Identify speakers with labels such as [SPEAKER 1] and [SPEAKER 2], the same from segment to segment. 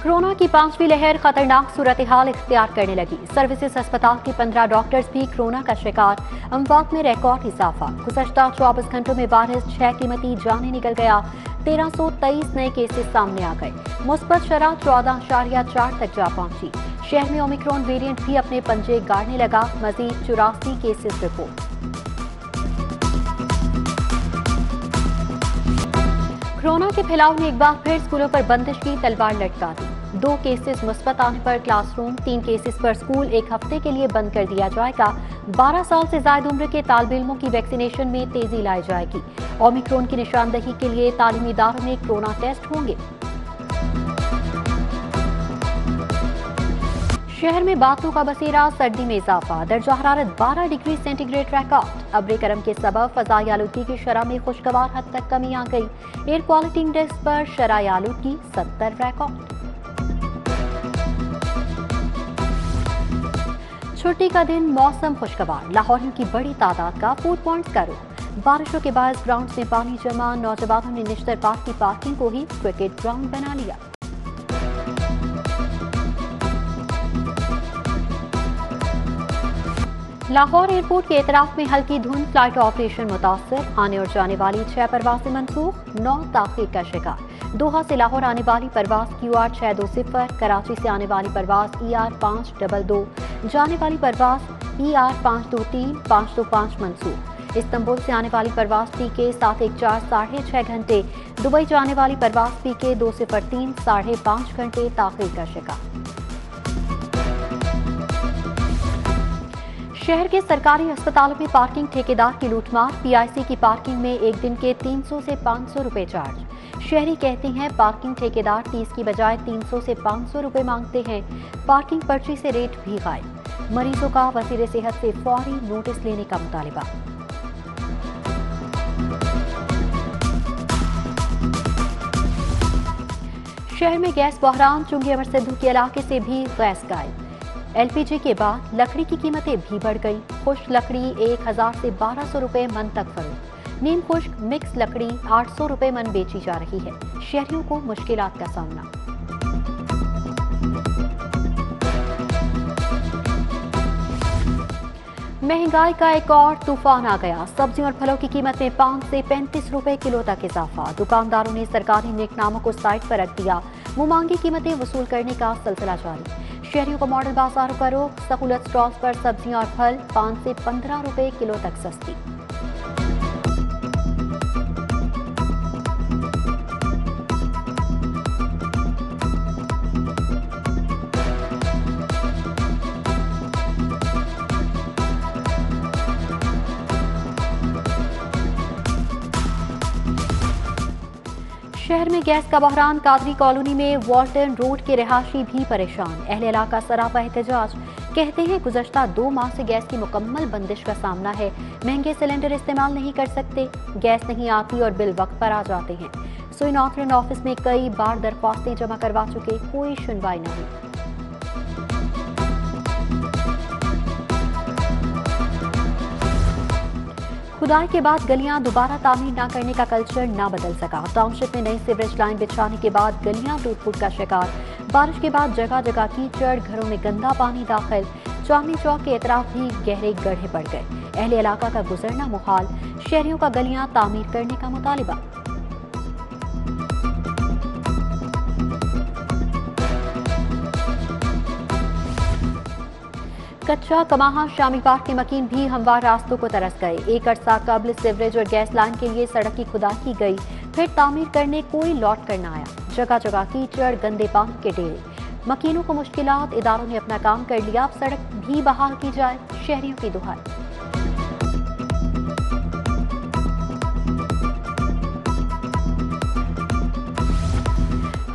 [SPEAKER 1] Corona की 5वीं लहर खतरनाक सूरत हाल इख्तियार करने लगी। सर्विसेज अस्पताल के 15 डॉक्टर्स भी कोरोना का शिकार। अमवात में रिकॉर्ड इजाफा। गुज़श्ता 24 घंटों में बारिश 6 कीमती जाने निकल गया। 1323 नए केसेस सामने आ गए। मुस्बत शरह 14.4 तक जा पहुंची। शहर में ओमिक्रॉन वेरिएंट भी अपने पंजे गाड़ने लगा। मजीद 84 केसेस रिपोर्ट। कोरोना के फैलाव ने एक बार फिर स्कूलों पर बंदिश की तलवार लटका दी। 2 केसेस मुस्बत आने पर क्लासरूम, 3 केसेस पर स्कूल 1 हफ्ते के लिए बंद कर दिया जाएगा। 12 साल से ज्यादा उम्र के तालिब इल्मों की वैक्सीनेशन में तेजी लाई जाएगी। ओमिक्रॉन की निशानदही के लिए तालीमी इदारों में कोरोना टेस्ट होंगे। शहर में बातों का बसेरा, सर्दी में इजाफा। दर्जा हरारत 12 डिग्री सेंटीग्रेड रिकॉर्ड। अब्र करम के सबब फजाई आलूदगी की शरह में खुशगवार हद तक कमी आ गई। एयर क्वालिटी इंडेक्स पर शरह आलूदगी 70 रिकॉर्ड। छुट्टी का दिन, मौसम खुशगवार। लाहौरियों की बड़ी तादाद का फूड पॉइंट्स का रुख। बारिशों के बाद ग्राउंड में पानी जमा। नौजवानों ने निश्तर पार्क की पार्किंग को ही क्रिकेट ग्राउंड बना लिया। लाहौर एयरपोर्ट के एतराफ में हल्की धुंध, फ्लाइट ऑपरेशन मुतासर। आने और जाने वाली 6 परवाजें मनसूख, 9 ताखीर का शिकार। दोहा से लाहौर आने वाली परवाज QR 620, कराची से आने वाली परवाज ER 522, जाने वाली परवाज ER 523, 525 मनसूख। इस्तांबुल से आने वाली परवाज PK 714 6.5 घंटे। दुबई जाने वाली परवाज PK 203 5.5 घंटे ताखीर का शिकार। शहर के सरकारी अस्पतालों में पार्किंग ठेकेदार की लूटमार। PIC की पार्किंग में एक दिन के 300 से 500 रुपए चार्ज। शहरी कहते हैं पार्किंग ठेकेदार 30 की बजाय 300 से 500 रुपए मांगते हैं। पार्किंग पर्ची से रेट भी गायब। मरीजों का वज़ीर सेहत से फौरी नोटिस लेने का मुतालिबा। शहर में गैस बहरान। चुंगी अमर सिद्धू के इलाके से भी गैस गायब। LPG के बाद लकड़ी की कीमतें भी बढ़ गई। खुश्क लकड़ी 1000 से 1200 रुपए मन तक फरोख्त। नीम खुश्क मिक्स लकड़ी 800 रुपए मन बेची जा रही है। शहरियों को मुश्किलात का सामना। महंगाई का एक और तूफान आ गया। सब्जियों और फलों की कीमत में 5 से 35 रुपए किलो तक इजाफा। दुकानदारों ने सरकारी निकनामों को साइड पर रख दिया। मुमांगी कीमतें वसूल करने का सिलसिला जारी। शहरियों को मॉडल बाजारों का रुख। सहूलत स्टॉल्स पर सब्जियां और फल 5 से 15 रुपए किलो तक सस्ती। शहर में गैस का बहरान। कादरी कॉलोनी में वॉल्टन रोड के रहायशी भी परेशान। अहले इलाका सरापा एहतजाज। कहते हैं गुज़श्ता 2 माह से गैस की मुकम्मल बंदिश का सामना है। महंगे सिलेंडर इस्तेमाल नहीं कर सकते, गैस नहीं आती और बिल वक्त पर आ जाते हैं। सोई नॉर्थलैंड ऑफिस में कई बार दरख्वास्तें जमा करवा चुके, कोई सुनवाई नहीं। खुदाई के बाद गलियां दोबारा तामीर न करने का कल्चर ना बदल सका। टाउनशिप में नई सीवरेज लाइन बिछाने के बाद गलियां टूट फूट का शिकार। बारिश के बाद जगह जगह कीचड़, घरों में गंदा पानी दाखिल। चांदनी चौक के एतराफ भी गहरे गड्ढे पड़ गए। अहले इलाका का गुजरना मुहाल। शहरियों का गलियां तामीर करने का मुतालिबा। कच्चा कमाहा शामी पार्क के मकीन भी हमवार रास्तों को तरस गए। एक अरसा कबल सीवरेज और गैस लाइन के लिए सड़क की खुदाई की गई, फिर तामीर करने कोई लौट कर न आया। जगह जगह कीचड़, गंदे पानी के डेरे। मकीनों को मुश्किलात। इदारों ने अपना काम कर लिया, अब सड़क भी बहाल की जाए, शहरियों की दुहाई।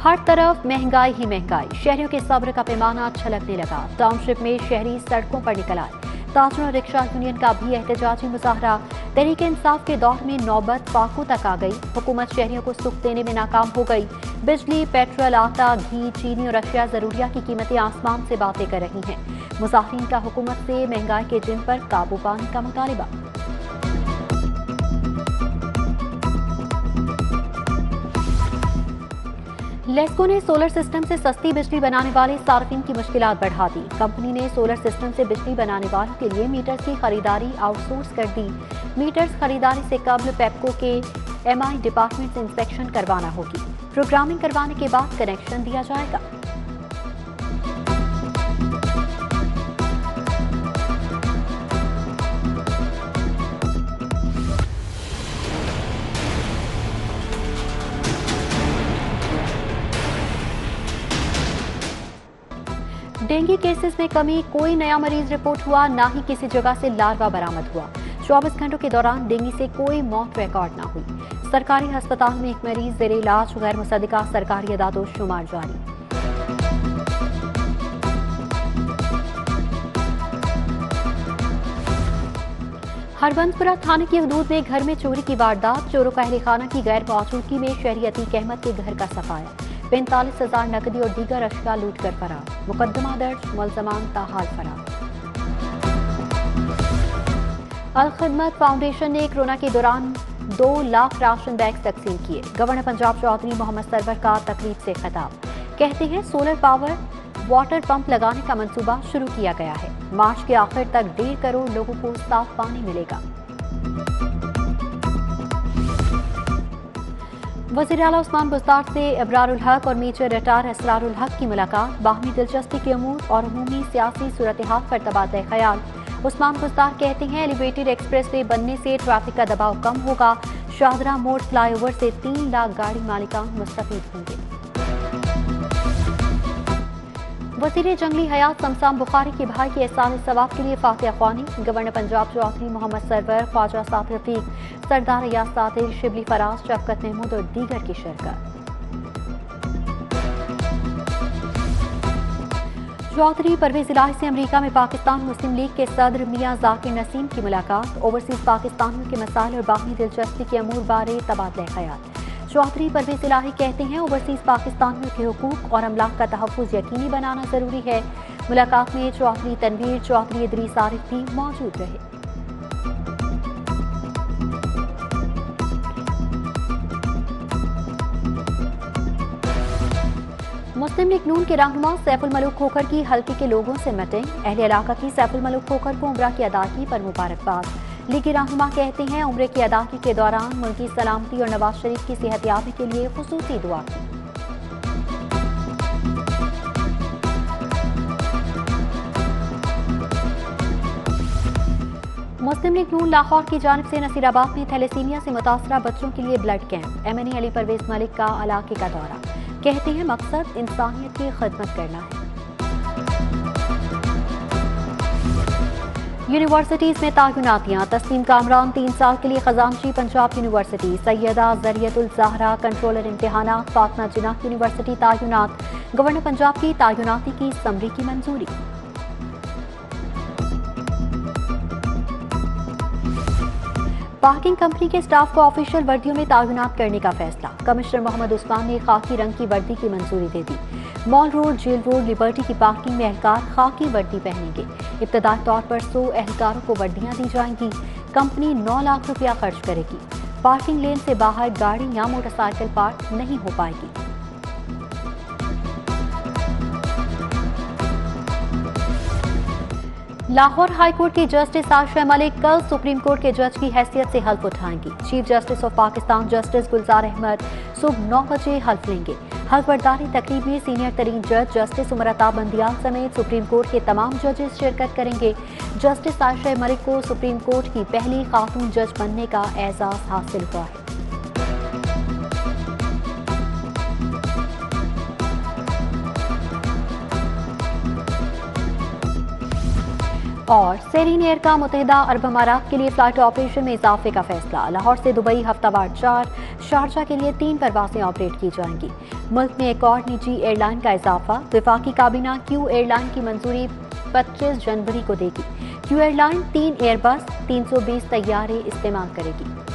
[SPEAKER 1] हर तरफ महंगाई ही महंगाई। शहरियों के सब्र का पैमाना छलकने लगा। टाउनशिप में शहरी सड़कों पर निकल आए। ताजरों और रिक्शा यूनियन का भी एहतजाजी मुजाहरा। तहरीक इंसाफ के दौर में नौबत फाकू तक आ गई। हुकूमत शहरियों को सुख देने में नाकाम हो गई। बिजली, पेट्रोल, आटा, घी, चीनी और अशिया जरूरिया की कीमतें आसमान से बातें कर रही हैं। मुजाहिरीन का हुकूमत से महंगाई के जिन पर काबू पाने का मुतालिबा। लेस्को ने सोलर सिस्टम से सस्ती बिजली बनाने वाले सार्फिन की मुश्किलात बढ़ा दी। कंपनी ने सोलर सिस्टम से बिजली बनाने वालों के लिए मीटर्स की खरीदारी आउटसोर्स कर दी। मीटर्स खरीदारी से कबल पेप्को के एमआई डिपार्टमेंट से इंस्पेक्शन करवाना होगी। प्रोग्रामिंग करवाने के बाद कनेक्शन दिया जाएगा। डेंगू केसेस में कमी, कोई नया मरीज रिपोर्ट हुआ, ना ही किसी जगह से लार्वा बरामद हुआ। 24 घंटों के दौरान डेंगू से कोई मौत रिकॉर्ड ना हुई। सरकारी अस्पताल में एक मरीज जेर इलाज, गैर मुसद्दिका सरकारी अदादो शुमार जारी। हरबंसपुरा थाने की हदूद में घर में चोरी की वारदात, चोरों का अहलखाना की गैर मौजूदगी में शहरी अतीक अहमद के घर का सफाया। 45,000 नकदी और दीगर अशिया लूट कर फरार। मुकदमा दर्ज, मुलजमान ताहाल फरार। अल खिदमत फाउंडेशन ने कोरोना के दौरान 2 लाख राशन बैग तकसीम किए। गवर्नर पंजाब चौधरी मोहम्मद सरवर का तकरीब से खिताब। कहते हैं सोलर पावर वाटर पंप लगाने का मंसूबा शुरू किया गया है। मार्च के आखिर तक 1.5 करोड़ लोगों को साफ पानी मिलेगा। वज़ीर आला उस्मान बुज़दार से इब्रारुल हक और मेजर रिटायर असरारुल हक की मुलाकात। बाहमी दिलचस्पी के अमूर और अमूमी सियासी सूरत हाल पर तबादला ख्याल। उस्मान बुज़दार कहते हैं एलिवेटेड एक्सप्रेस वे बनने से ट्रैफिक का दबाव कम होगा। शाहदरा मोड़ फ्लाईओवर से 3 लाख गाड़ी मालिकान मुस्तफीद होंगे। वज़ीर जंगली हयात समसाम बुखारी के भाई के एहसान सवाब के लिए फातिहा ख्वानी। गवर्नर पंजाब चौधरी मोहम्मद सरवर, ख्वाजा साद रफीक, सरदार अयाज सादिर, शिबली फराज, शफकत महमूद और दीगर की शिरकत। चौधरी परवेज इलाही से अमेरिका में पाकिस्तान मुस्लिम लीग के सदर मियां जाकिर नसीम की मुलाकात। ओवरसीज पाकिस्तानियों के मसाइल और बाहमी दिलचस्पी के अमूर बारे तबादला ख्याल। चौधरी परवेज इलाही कहते हैं ओवरसीज पाकिस्तानियों के हुकूक और अमलाक का तहफ़्फ़ुज़ यकीनी बनाना जरूरी है। मुलाकात में चौधरी तनवीर, चौधरी इदरीस आरिफ भी मौजूद रहे। मुस्लिम लीग नून के रहनुमा सैफुल मलूक खोखर की हल्के के लोगों से मीटिंग। अहले इलाका की सैफुल मलूक खोखर को उम्रा की अदायगी पर मुबारकबाद। लीगी रहनुमा कहते हैं उम्रे की अदायगी के दौरान मुल्क की सलामती और नवाज शरीफ की सेहतयाबी के लिए खुसूसी दुआ की। मुस्लिम लीग नून लाहौर की जानिब से नसीराबाद में थैलेसीमिया से मुतासरा बच्चों के लिए blood camp. MNA Ali Parvez Malik का इलाके का दौरा। कहते हैं मकसद इंसानियत की खिदमत करना है। यूनिवर्सिटीज में तायुनातियां। तस्लीम कामरान 3 साल के लिए खजानची पंजाब यूनिवर्सिटी। सैयदा ज़रियतुल ज़हरा कंट्रोलर इम्तिहानात फातिमा जिन्नाह यूनिवर्सिटी तायुनात। गवर्नर पंजाब की तायुनाती की समरी की मंजूरी। पार्किंग कंपनी के स्टाफ को ऑफिशियल वर्दियों में तायुनात करने का फैसला। कमिश्नर मोहम्मद उस्मान ने खाकी रंग की वर्दी की मंजूरी दे दी। Mall road, jail road, Liberty की पार्किंग में एहलकार खाकी वर्दी पहनेंगे। इब्तदाई तौर पर 100 एहलकारों को वर्दियां दी जाएंगी। कंपनी 9 लाख रुपया खर्च करेगी। पार्किंग लेन से बाहर गाड़ी या मोटरसाइकिल पार्क नहीं हो पाएगी। लाहौर हाई कोर्ट की जस्टिस आयशा मलिक कल सुप्रीम कोर्ट के जज की हैसियत से हल्फ उठाएंगी। Chief justice of Pakistan justice Gulzar Ahmed सुबह 9 बजे हल्फ लेंगे। हल्फ बर्दारी तकरीब में सीनियर तरीन जज जस्टिस उमरता बंदियाल समेत सुप्रीम कोर्ट के तमाम जजेस शिरकत करेंगे। जस्टिस आयशा मलिक को सुप्रीम कोर्ट की पहली खातून जज बनने का एजाज हासिल हुआ है। और सेरीन एयर का मुत्तहिदा अरब अमारात के लिए फ्लाइट ऑपरेशन में इजाफे का फैसला। लाहौर से दुबई हफ्तावार 4, शारजा के लिए 3 परवाजें ऑपरेट की जाएंगी। मुल्क में एक और निजी एयरलाइन का इजाफा। वफाकी काबीना क्यू एयरलाइन की मंजूरी 25 जनवरी को देगी। क्यू एयरलाइन 3 एयरबस 320 तैयारे इस्तेमाल करेगी।